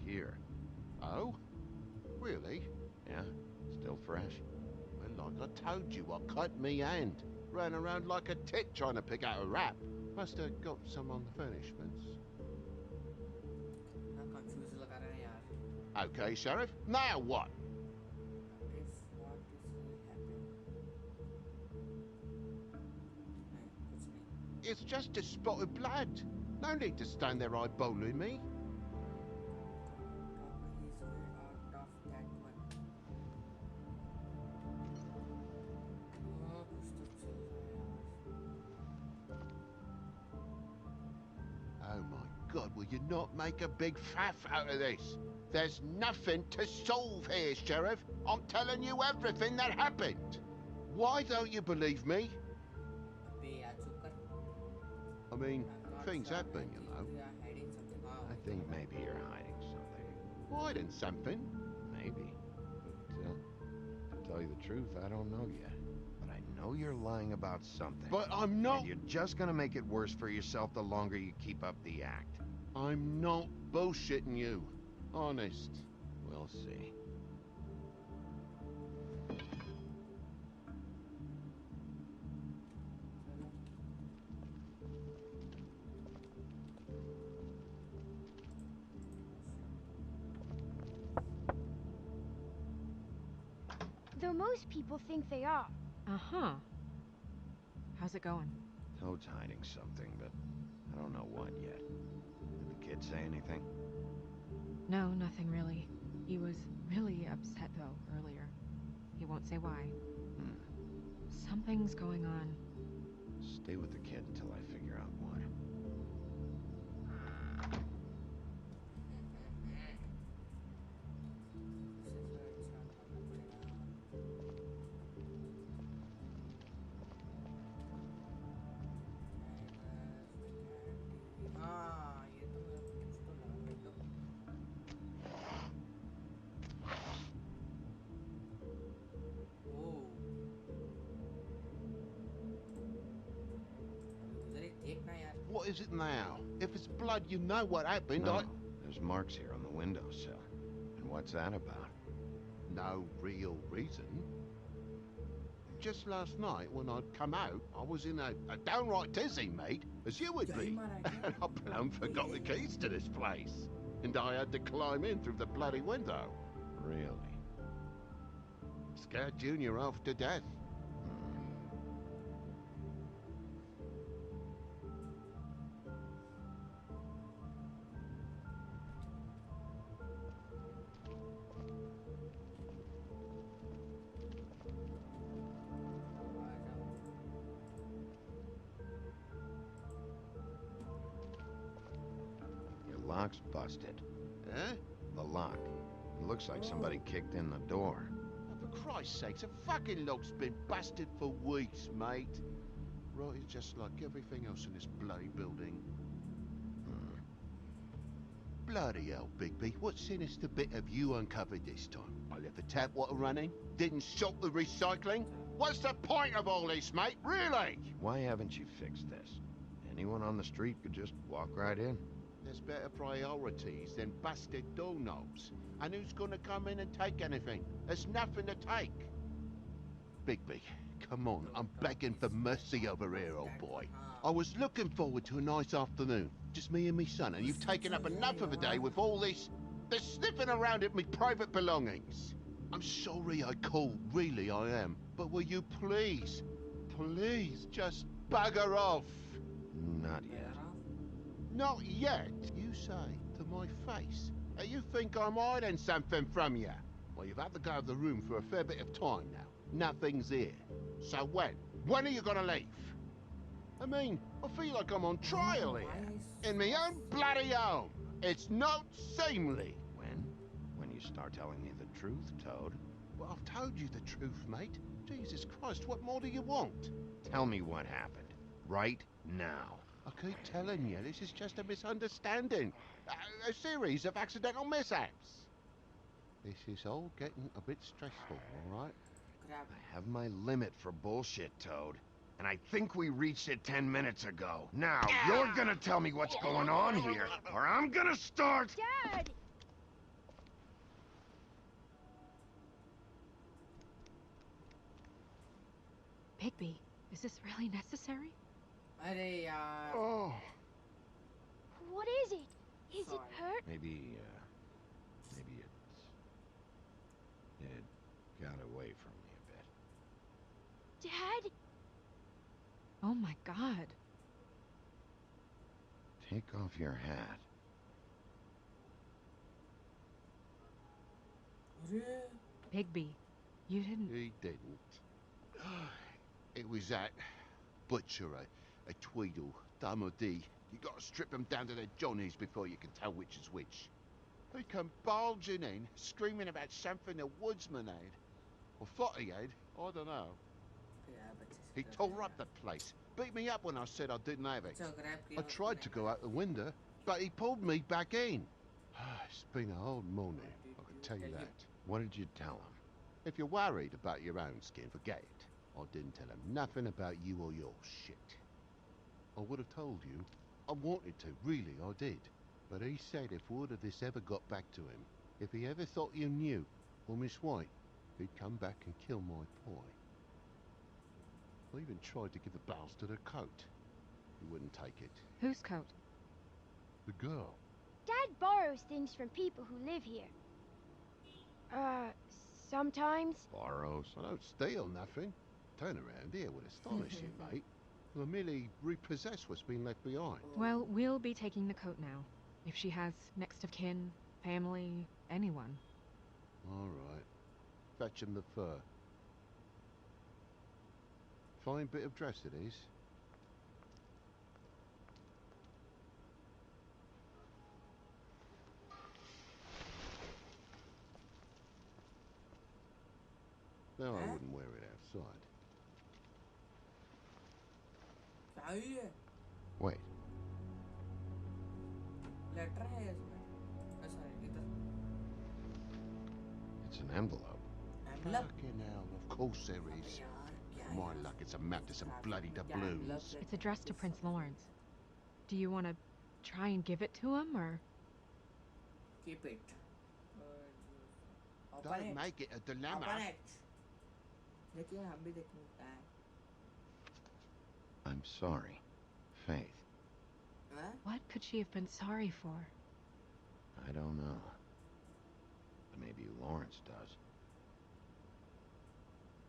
here. Oh? Really? Yeah, still fresh. Well, like I told you, I cut me hand. Ran around like a tit trying to pick out a rap. Must have got some on the furnishments. हाँ confuse लगा रहा है यार. Okay, Sheriff. Now what? If what is really happening? नहीं कुछ नहीं. It's just a spot of blood. No need to stand there eyeballing me. Talk his way out of that one. हाँ कुछ तो चल रहा है यार. Oh my God, will you not make a big faff out of this? There's nothing to solve here, Sheriff. I'm telling you everything that happened. Why don't you believe me? अबे यार चुप कर. I mean, I'm not things sure, happen, you I think know. we are hiding something. हाँ I think maybe you're hiding something. Hiding something? Maybe. But, to tell you the truth, I don't know yet. But I know you're lying about something. But I'm not... And you're just gonna make it worse for yourself the longer you keep up the act. I'm not bullshitting you. Honest. We'll see. Though most people think they are. Uh-huh. How's it going? Toad's hiding something, but I don't know what yet. Did the kid say anything? No, nothing really. He was really upset, though, earlier. He won't say why. Something's going on. Stay with the kid until I figure out what. This is where it's not करना पड़ेगा. हाँ ये तो मेरे को कुछ तो लगा मेरे को. ओह. अभी गुजर एक देख ना यार. What is it now? If it's blood, you know what happened. No, there's marks here on the windowsill. And what's that about? No real reason. Just last night, when I'd come out, I was in a downright dizzy, mate, as you would be. And I plumb forgot the keys to this place. And I had to climb in through the bloody window. Really? Scared Junior off to death. Your lock's busted. Eh? The lock. It looks like somebody kicked in the door. Oh, for Christ's sakes, a fucking lock's been busted for weeks, mate. Right, it's just like everything else in this bloody building. Bloody hell, Bigby, what sinister bit have you uncovered this time? I left the tap water running, didn't stop the recycling. What's the point of all this, mate, really? Why haven't you fixed this? Anyone on the street could just walk right in. There's better priorities than busted doorknobs. And who's gonna come in and take anything? There's nothing to take. Bigby, come on, I'm begging for mercy over here, old boy. I was looking forward to a nice afternoon, just me and me son, and you've taken up enough of a day with all this sniffing around at me private belongings. I'm sorry I called, really I am, but will you please just bugger off? Not yet. Not yet, you say, to my face. You think I'm hiding something from you? Well, you've had to go out of the room for a fair bit of time now. Nothing's here. So when? When are you gonna leave? I mean, I feel like I'm on trial here. In my own bloody home. It's not seemly. When you start telling me the truth, Toad. Well, I've told you the truth, mate. Jesus Christ, what more do you want? Tell me what happened. Right now. I keep telling you, this is just a misunderstanding. A series of accidental mishaps. This is all getting a bit stressful, all right? Grab. I have my limit for bullshit, Toad. And I think we reached it 10 minutes ago. Now, you're gonna tell me what's going on here, or I'm gonna start... Dad! Higby, is this really necessary? अरे यार Oh, What is it? Is it Sorry. hurt? Maybe it got away from me a bit. Dad? Oh my god. Take off your hat. अरे Higby, you didn't. he didn't. It was that butcher, a Tweedle, Dum D. You gotta strip them down to their johnnies before you can tell which is which. He come bulging in, screaming about something the woodsman had. Or thought he had, I don't know. यार बच्चे से He डर tore गया up the place, beat me up when I said I didn't have it. अच्छा grab किया I उसको tried to नहीं go out the window, but he pulled me back in. It's been a hard morning, I can tell you that. What did you tell him? If you're worried about your own skin, forget it. I didn't tell him nothing about you or your shit. I would have told you. I wanted to, really, I did. But he said if word of this ever got back to him, if he ever thought you knew, or Miss White, he'd come back and kill my boy. I even tried to give the bastard a coat. He wouldn't take it. Whose coat? The girl. Dad borrows things from people who live here. Sometimes. Borrows? I don't steal nothing. Turn around here would astonish you, mate. I merely repossess what's been left behind. Well, we'll be taking the coat now. If she has next of kin, family, anyone. All right. Fetch him the fur. Fine bit of dress it is. No, I Huh? wouldn't wear it outside. क्या हुई है Wait, letter है इसमें sorry इधर it's an envelope. Envelope Fucking hell, of course there is. यार क्या For my यार? luck, it's a map to some क्या- bloody क्या doubloons. envelope है? It's addressed to Prince Lawrence. Do you want to try and give it to him, or? Keep it. Open Don't it. make it a dilemma. Open it. लेकिन हम भी देखने का है I'm sorry, Faith. हाँ? What could she have been sorry for? I don't know. But maybe Lawrence does.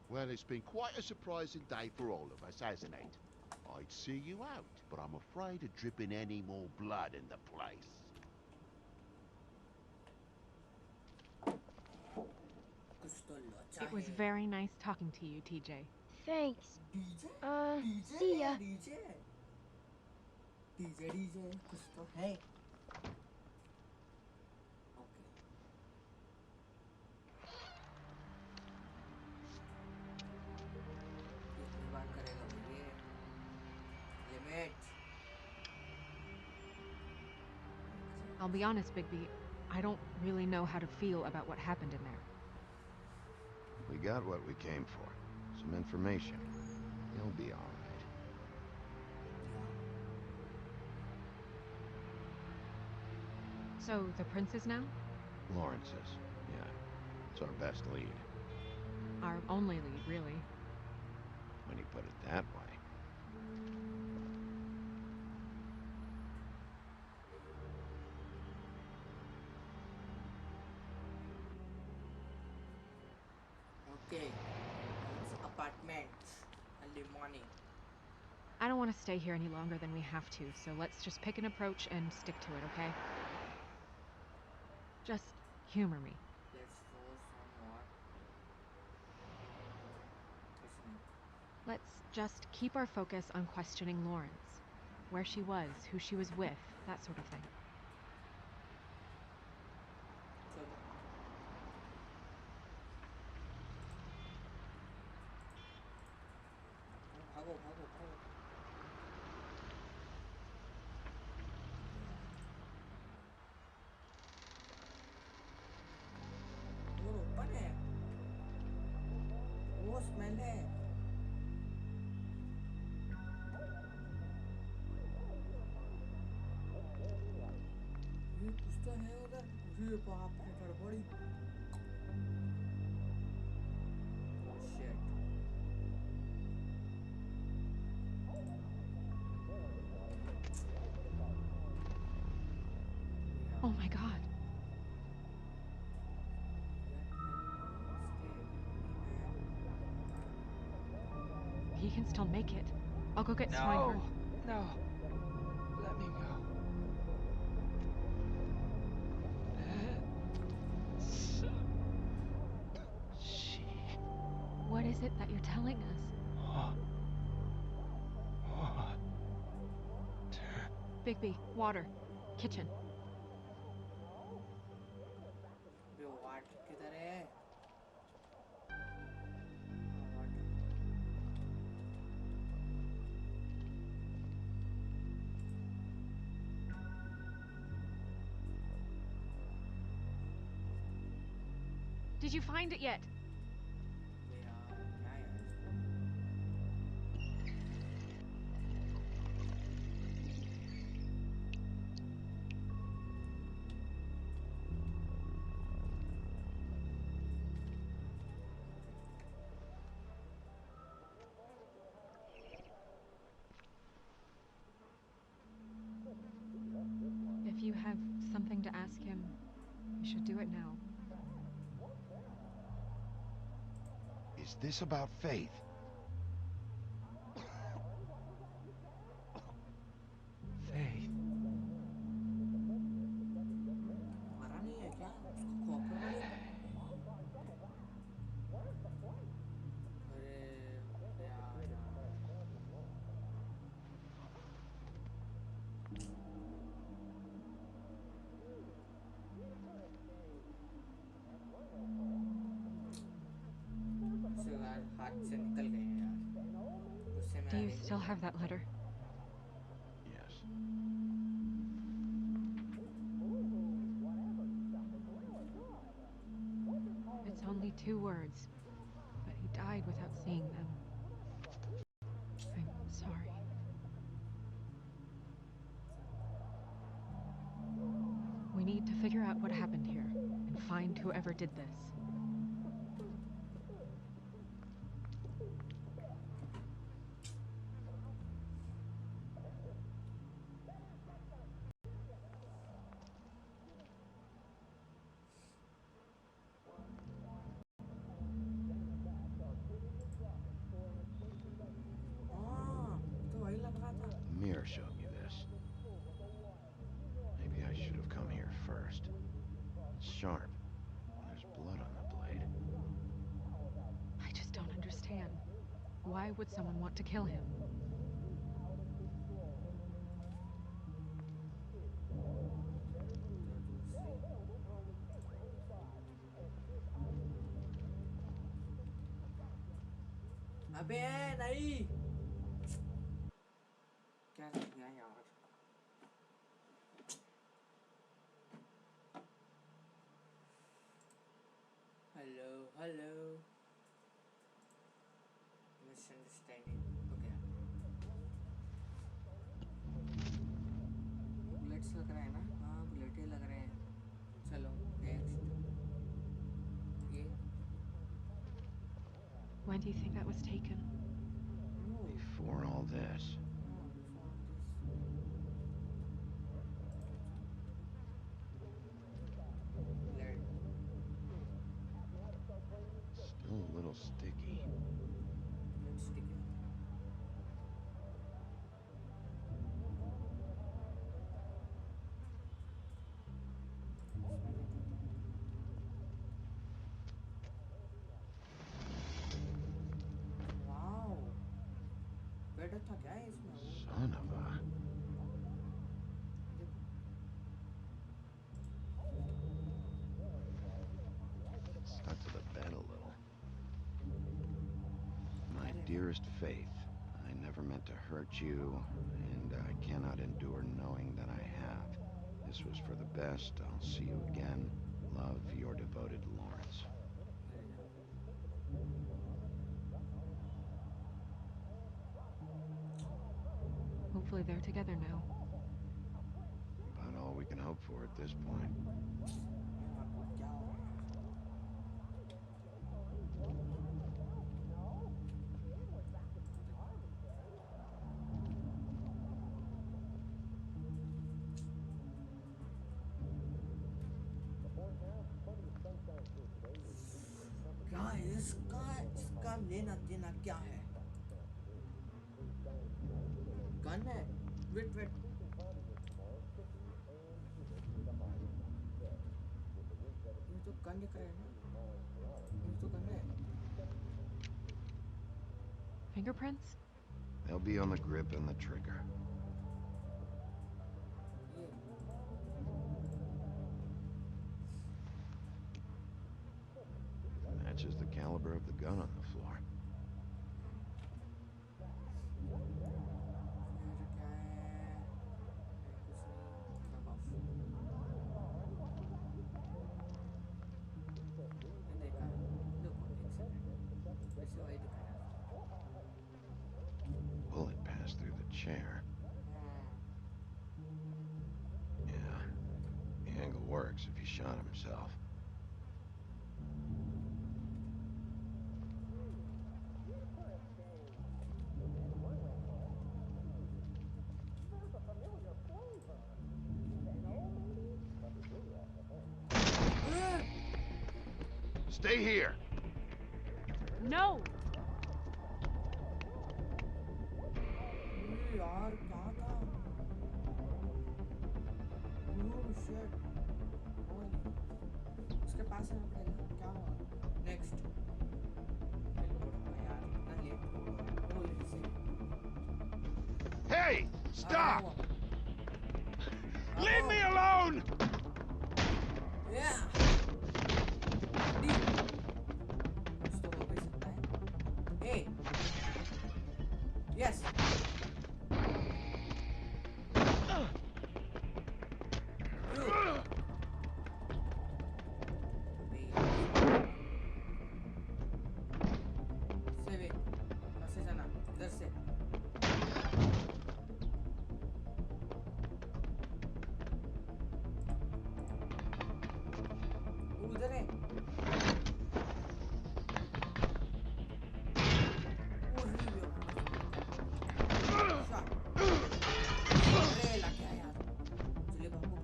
Well, it's been quite a surprising day for all of us, hasn't it? I'd see you out, but I'm afraid of dripping any more blood in the place. कुछ तो लोचा It was है। very nice talking to you, TJ. Thanks. DJ See ya. DJ DJ DJ कुछ तो है okay कितनी बार करेगा ये limit I'll be honest, Bigby, I don't really know how to feel about what happened in there. We got what we came for. Some information. He'll be all right. So, the prince is now? Lawrence's. Yeah. It's our best lead. Our only lead, really. When you put it that way. Okay apartment early morning I don't want to stay here any longer than we have to, so let's just pick an approach and stick to it, okay? Just humor me. Let's go somewhere Let's just keep our focus on questioning Lawrence. Where she was, who she was with, that sort of thing. चलो भागो भागो भागो वो open है वो smell है ये कुछ तो है उधर अरे बाप रे गड़बड़ी shit Oh my god. He can still make it. I'll go get Swinehorn. No. Let me go. She. What is it that you're telling us? What? Bigby, water. Kitchen. अबे वाटर किधर है? Did you find it yet? अबे यार क्या यार? If you have something to ask him, you should do it now. Is this about Faith? Faith. मरा नहीं है क्या? उसको खोपड़ा वाली? अरे यार उससे यार हाथ से निकल गए हैं यार गुस्से में Do आ you गई still have that letter? Yes. It's only 2 words, but he died without seeing them. I'm sorry. We need to figure out what happened here and find whoever did this. हाँ तो वही लग रहा था The mirror showed me this. Maybe I should have come here first. It's sharp. There's blood on the blade. I just don't understand. Why would someone want to kill him? अबे नहीं क्या कर दिया यार हेलो हेलो मिसअंडरस्टैंडिंग हो गया bullets लग रहा है ना हाँ बुलेट ही लग रहे हैं चलो नेक्स्ट ये When do you think that was taken? Before all this, still a little sticky. Wow better था क्या है इसमें Son of a... Stuck to the bed a little. My dearest Faith, I never meant to hurt you, and I cannot endure knowing that I have. This was for the best. I'll see you again. Love, your devoted Lawrence. Hopefully they're together now. About all we can hope for at this point. क्या हो रहा है हाँ इसका लेना देना क्या है? गन है? वेट ये तो गन दिख रहा है ना? ये तो गन है. Fingerprints? They'll be on the grip and the trigger. ये Matches the caliber of the gun on the floor. फिर क्या है? कुछ नहीं. Log off. ये देखा. देखो एक सेकंड. वैसे वही दिखाया. Bullet passed through the chair. Yeah, the angle works if he shot himself. Stay here. No! यार कहाँ था? Oh shit. Holy. उसके पास है पहले. क्या हुआ? Next. यार इतना लेट. Oh ये से. Hey, stop! Leave me alone! Yeah. कुछ तो हो भी सकता है. Hey. Yes. उधर है. अरे लग गया यार. चलिए भागो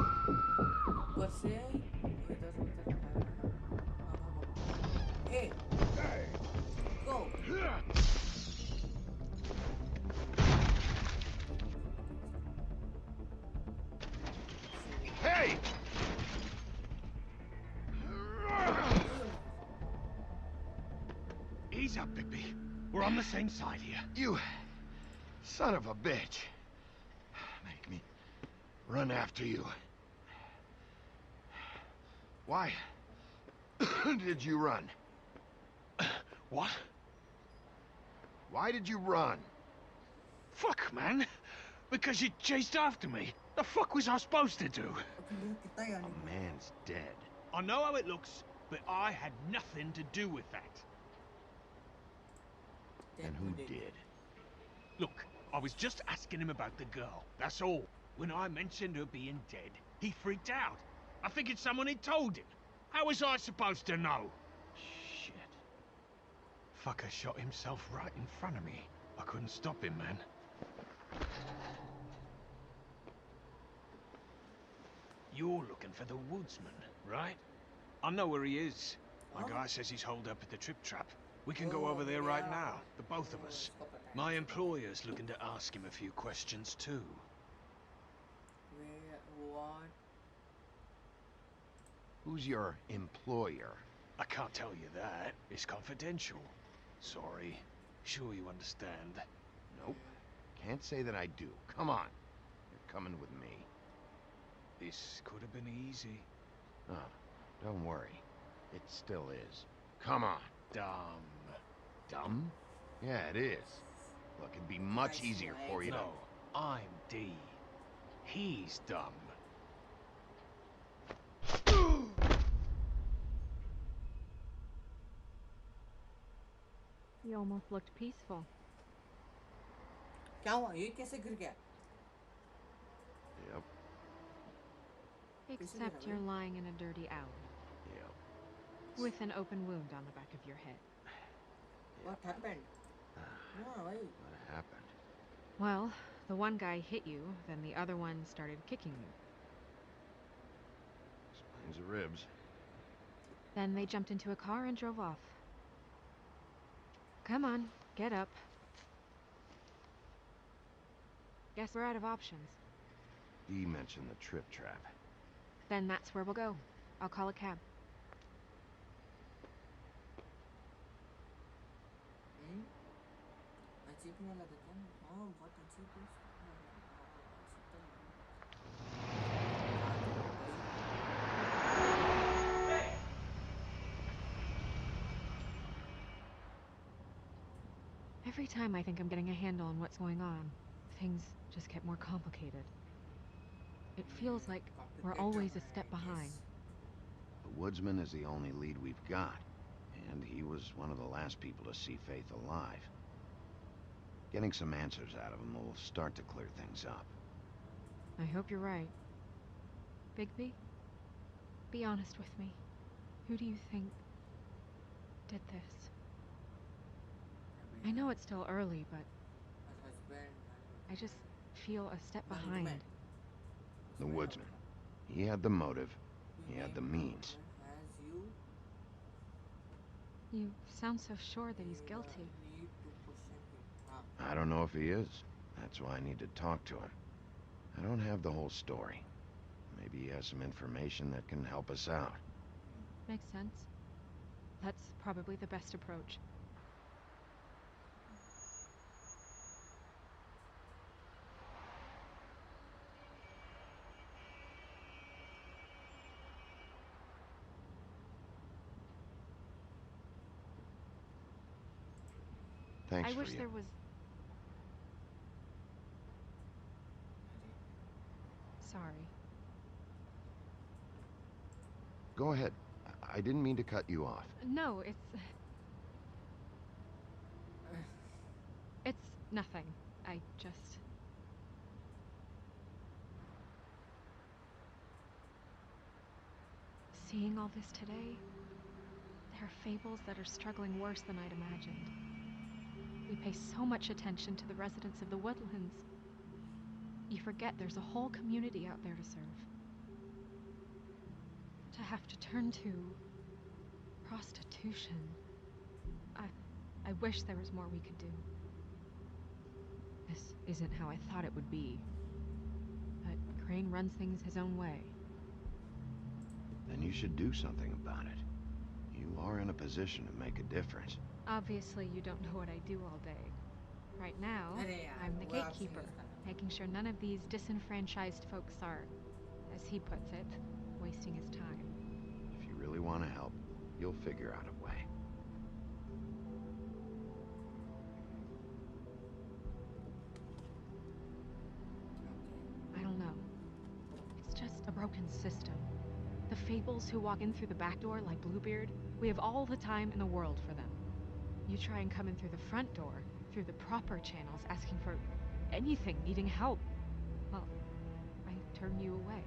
ऊपर से इधर उधर भागो. ए गो. Hey! Ease up, Bigby. We're on the same side here. You son of a bitch. Make me run after you. Why did you run? What? Why did you run? Fuck, man. Because you chased after me. The fuck was I supposed to do? कितना यार. A man's dead. I know how it looks, but I had nothing to do with that. And who did? Look, I was just asking him about the girl, that's all. When I mentioned her being dead, he freaked out. I figured someone had told him. How was I supposed to know? Shit. Fucker shot himself right in front of me. I couldn't stop him, man. You're looking for the woodsman, right? I know where he is. My Oh. guy says he's holed up at the Trip Trap. We can go over there right yeah. now, the both of us. My employer's looking to ask him a few questions too. Where? What? Who's your employer? I can't tell you that. It's confidential. Sorry. Sure you understand. Nope. Can't say that I do. Come on. You're coming with me. This could have been easy. Oh, don't worry. It still is. Come on. Dumb. Dumb? Yeah, it is. Look, it'd be much Nice easier way. for you to... No, I'm D. He's dumb. He almost looked peaceful. क्या हुआ? ये कैसे गिर गया? Yep, Except you're lying in a dirty alley yep. with an open wound on the back of your head. What happened? No, wait. What happened? Well, the one guy hit you, then the other one started kicking you. These are ribs. Then they jumped into a car and drove off. Come on, get up. Guess we're out of options. Dee mentioned the trip trap. Then that's where we'll go. I'll call a cab. अजीब नहीं लगा क्या? हाँ बहुत अजीब है Every time I think I'm getting a handle on what's going on, things just get more complicated. It feels like we're always a step behind. The woodsman is the only lead we've got, and he was one of the last people to see Faith alive. Getting some answers out of him will start to clear things up. I hope you're right. Bigby, be honest with me. Who do you think did this? I know it's still early, but I just feel a step behind. The woodsman. He had the motive. He had the means. You sound so sure that he's guilty. I don't know if he is. That's why I need to talk to him. I don't have the whole story. Maybe he has some information that can help us out. Makes sense. That's probably the best approach. Thanks I for wish you. there was... Sorry. Go ahead. I didn't mean to cut you off. No, it's nothing. I just... Seeing all this today, there are fables that are struggling worse than I'd imagined. We pay so much attention to the residents of the woodlands. You forget there's a whole community out there to serve. To have to turn to prostitution. I wish there was more we could do. This isn't how I thought it would be. But Crane runs things his own way. Then you should do something about it. You are in a position to make a difference. Obviously, you don't know what I do all day. Right now, I'm the gatekeeper, making sure none of these disenfranchised folks are, as he puts it, wasting his time. If you really want to help, you'll figure out a way. I don't know. It's just a broken system. The fables who walk in through the back door like Bluebeard, we have all the time in the world for them. You try and come in through the front door, through the proper channels, asking for anything, needing help. Well, I turn you away.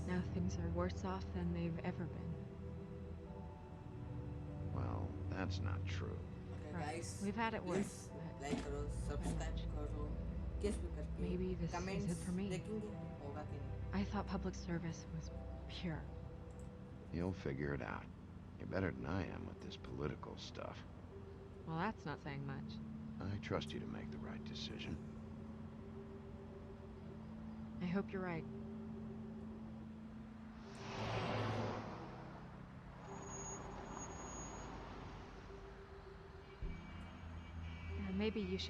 Now things are worse off than they've ever been. Well, that's not true. Right. We've had it worse. Like करो subscribe करो किस भी करके Maybe this comments isn't for me. देखेंगे होगा कि नहीं I thought public service was pure. You'll figure it out. You're better than I am with this political stuff. Well, that's not saying much. I trust you to make the right decision. I hope you're right. Maybe you should